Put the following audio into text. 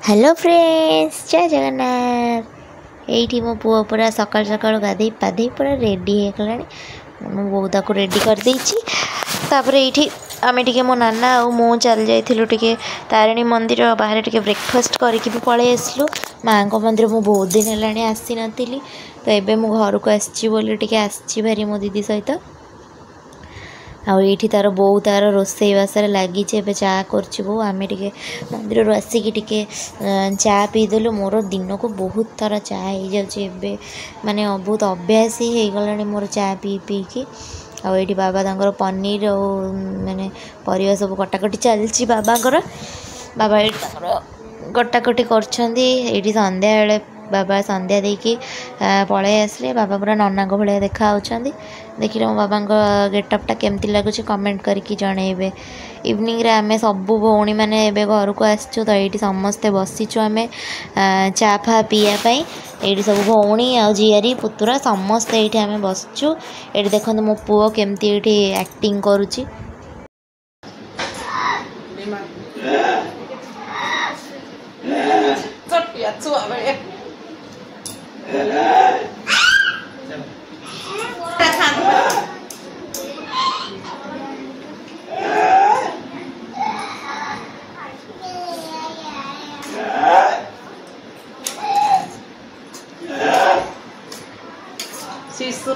Hello friends, जय जगन्नाथ। ये मो पुआ पूरा सकाल सकाल गाधे पाधे पूरा रेडी होगा। मो बो ताको रेडी कर देपर ये आम टे मो नाना और मु चल जाइलु टे तारिणी मंदिर बाहर टे ब्रेकफास्ट करके भी पलि आसलु। माँ को मंदिर मु बहुत दिन है आसी नी तो ये मु घर को आसी भारी मो दीदी सहित आईठी तार बो तार रोसई बासर लगी चा कर आम टे मंदिर आसिक टे चा पीदेलु। मोर दिन को बहुत थर चा हो जाए माने बहुत अभ्यास ही हो गला मोर चा पी पी की आईठी बाबा तंकर पनीर और माने परिवा सब कटाकटी चलती बाबा ये कटाकटी कर संध्या बेले बाबा संध्या देकी पलि आसले। बाबा पूरा नना को भाया देखा देखिए मो बाबा गेटअपटा केमती लगुच कमेंट करके जनइबे। इवनिंग रे आमे सबू भौणी मैंने एबे घर को आसचु तो ये समस्ते बसीचु आमे चा फा पीवाई। ये सब भौणी आ झीआरी पुतुरा समस्ते ये आमे बसचु। ये देखो मो पुओ केमती ये एक्टिंग करुची। शिशु